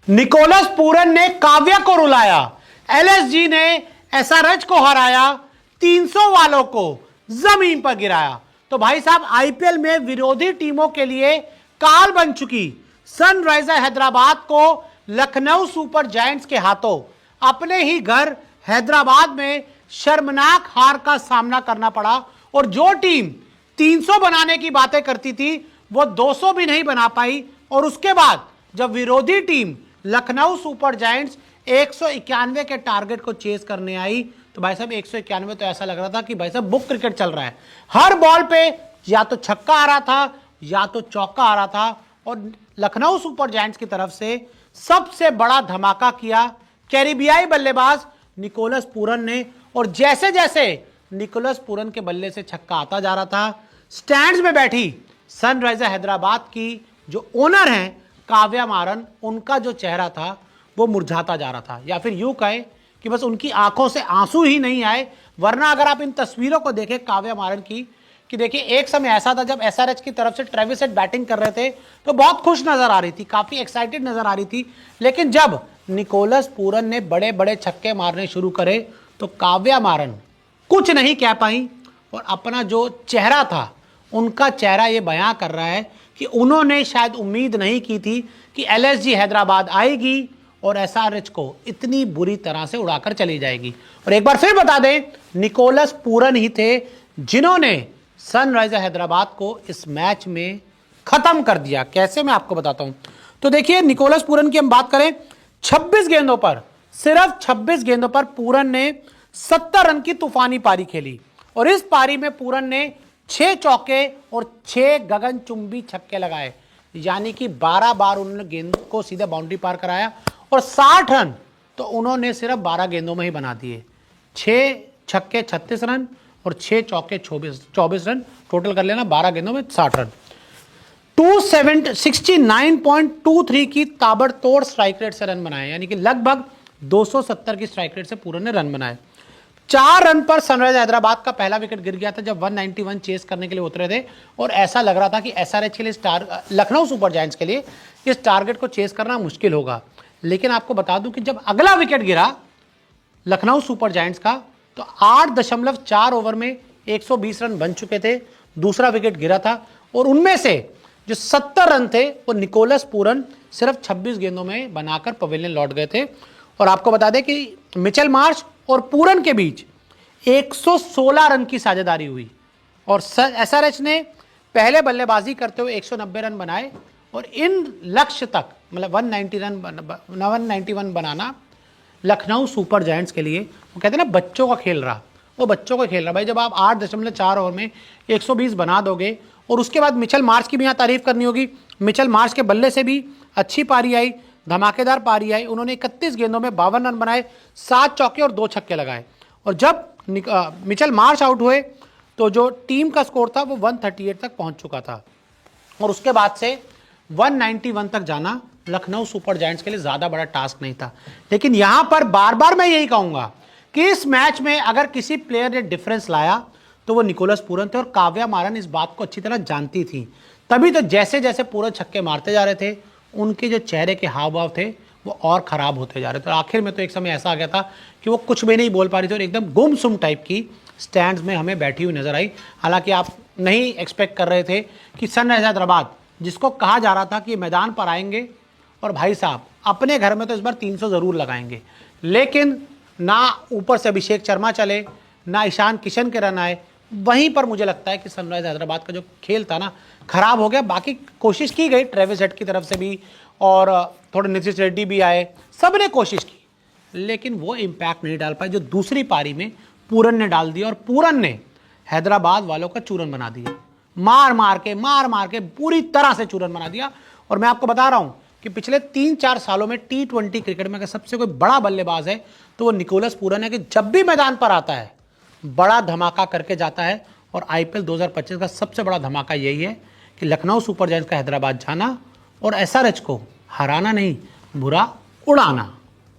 Nicholas Pooran ने काव्या को रुलाया, LSG ने एसआरएच को हराया, 300 वालों को जमीन पर गिराया। तो भाई साहब आईपीएल में विरोधी टीमों के लिए काल बन चुकी सनराइजर हैदराबाद को लखनऊ सुपर जायंट्स के हाथों अपने ही घर हैदराबाद में शर्मनाक हार का सामना करना पड़ा। और जो टीम 300 बनाने की बातें करती थी वो 200 भी नहीं बना पाई। और उसके बाद जब विरोधी टीम लखनऊ सुपर जायंट्स 191 के टारगेट को चेस करने आई तो भाई साहब 191 तो ऐसा लग रहा था कि भाई साहब बुक क्रिकेट चल रहा है। हर बॉल पे या तो छक्का आ रहा था या तो चौका आ रहा था। और लखनऊ सुपर जायंट्स की तरफ से सबसे बड़ा धमाका किया कैरिबियाई बल्लेबाज निकोलस पूरन ने। और जैसे जैसे निकोलस पूरन के बल्ले से छक्का आता जा रहा था, स्टैंड्स में बैठी सनराइजर हैदराबाद की जो ओनर हैं काव्या मारन, उनका जो चेहरा था वो मुरझाता जा रहा था। या फिर यूं कहें कि बस उनकी आंखों से आंसू ही नहीं आए। वरना अगर आप इन तस्वीरों को देखें काव्या मारन की, कि देखिए एक समय ऐसा था जब एसआरएच की तरफ से ट्रेविस हेड बैटिंग कर रहे थे तो बहुत खुश नजर आ रही थी, काफी एक्साइटेड नजर आ रही थी। लेकिन जब निकोलस पूरन ने बड़े बड़े छक्के मारने शुरू करे तो काव्या मारन कुछ नहीं कह पाई। और अपना जो चेहरा था, उनका चेहरा ये बयां कर रहा है कि उन्होंने शायद उम्मीद नहीं की थी कि एलएसजी हैदराबाद आएगी और एसआरएच को इतनी बुरी तरह से उड़ाकर चली जाएगी। और एक बार फिर बता दें, निकोलस पूरन ही थे जिन्होंने सनराइजर हैदराबाद को इस मैच में खत्म कर दिया। कैसे, मैं आपको बताता हूं। तो देखिए निकोलस पूरन की हम बात करें, 26 गेंदों पर, सिर्फ 26 गेंदों पर पूरन ने 70 रन की तूफानी पारी खेली। और इस पारी में पूरन ने 6 चौके और 6 गगनचुंबी छक्के लगाए, यानी कि 12 बार उन्होंने गेंद को सीधे बाउंड्री पार कराया। और 60 रन तो उन्होंने सिर्फ 12 गेंदों में ही बना दिए। 6 छक्के 36 रन और 6 चौके 24 रन, टोटल कर लेना 12 गेंदों में 60 रन। 269.23 की ताबड़तोड़ स्ट्राइक रेट से रन बनाए, यानी कि लगभग 270 की स्ट्राइक रेट से पूरन ने रन बनाए। 4 रन पर सनराइजर हैदराबाद का पहला विकेट गिर गया था जब 191 चेस करने के लिए उतरे थे। और ऐसा लग रहा था कि एसआरएच के लिए लखनऊ सुपर जायंट्स के लिए इस टारगेट को चेस करना मुश्किल होगा। लेकिन आपको बता दूं कि जब अगला विकेट गिरा लखनऊ सुपर जायंट्स का तो 8.4 ओवर में 120 रन बन चुके थे। दूसरा विकेट गिरा था और उनमें से जो 70 रन थे वो निकोलस पूरन सिर्फ 26 गेंदों में बनाकर पवेलियन लौट गए थे। और आपको बता दें कि मिचेल मार्श और पूरन के बीच 116 रन की साझेदारी हुई। और एसआरएच ने पहले बल्लेबाजी करते हुए 190 रन बनाए। और इन लक्ष्य तक, मतलब 191 बनाना लखनऊ सुपर जायंट्स के लिए, वो कहते हैं ना बच्चों का खेल रहा, वो बच्चों का खेल रहा। भाई जब आप 8.4 ओवर में 120 बना दोगे, और उसके बाद मिचेल मार्श की भी यहाँ तारीफ करनी होगी। मिचेल मार्श के बल्ले से भी अच्छी पारी आई, धमाकेदार पारी आई। उन्होंने 31 गेंदों में 52 रन बनाए, 7 चौके और 2 छक्के लगाए। और जब मिचेल मार्श आउट हुए तो जो टीम का स्कोर था वो 138 तक पहुंच चुका था। और उसके बाद से 191 तक जाना लखनऊ सुपर जायंट्स के लिए ज्यादा बड़ा टास्क नहीं था। लेकिन यहां पर बार बार मैं यही कहूंगा कि इस मैच में अगर किसी प्लेयर ने डिफरेंस लाया तो वो निकोलस पूरन थे। और काव्या मारन इस बात को अच्छी तरह जानती थी। तभी तो जैसे जैसे पूरन छक्के मारते जा रहे थे, उनके जो चेहरे के हाव भाव थे वो और खराब होते जा रहे थे। और आखिर में तो एक समय ऐसा आ गया था कि वो कुछ भी नहीं बोल पा रही थी और एकदम गुमसुम टाइप की स्टैंड्स में हमें बैठी हुई नजर आई। हालांकि आप नहीं एक्सपेक्ट कर रहे थे कि सनराइजर हैदराबाद, जिसको कहा जा रहा था कि मैदान पर आएंगे और भाई साहब अपने घर में तो इस बार 300 जरूर लगाएंगे, लेकिन ना ऊपर से अभिषेक शर्मा चले, ना ईशान किशन के रन आए। वहीं पर मुझे लगता है कि सनराइजर हैदराबाद का जो खेल था ना खराब हो गया। बाकी कोशिश की गई ट्रेविस हेड की तरफ से भी, और थोड़े नीतीश रेड्डी भी आए, सब ने कोशिश की, लेकिन वो इम्पैक्ट नहीं डाल पाए जो दूसरी पारी में पूरन ने डाल दिया। और पूरन ने हैदराबाद वालों का चूरन बना दिया, मार मार के पूरी तरह से चूरन बना दिया। और मैं आपको बता रहा हूं कि पिछले 3-4 सालों में T20 क्रिकेट में अगर सबसे कोई बड़ा बल्लेबाज है तो वो निकोलस पूरन है, कि जब भी मैदान पर आता है बड़ा धमाका करके जाता है। और आईपीएल 2025 का सबसे बड़ा धमाका यही है कि लखनऊ सुपर जायंट्स का हैदराबाद जाना और एसआरएच को हराना नहीं, बुरा उड़ाना।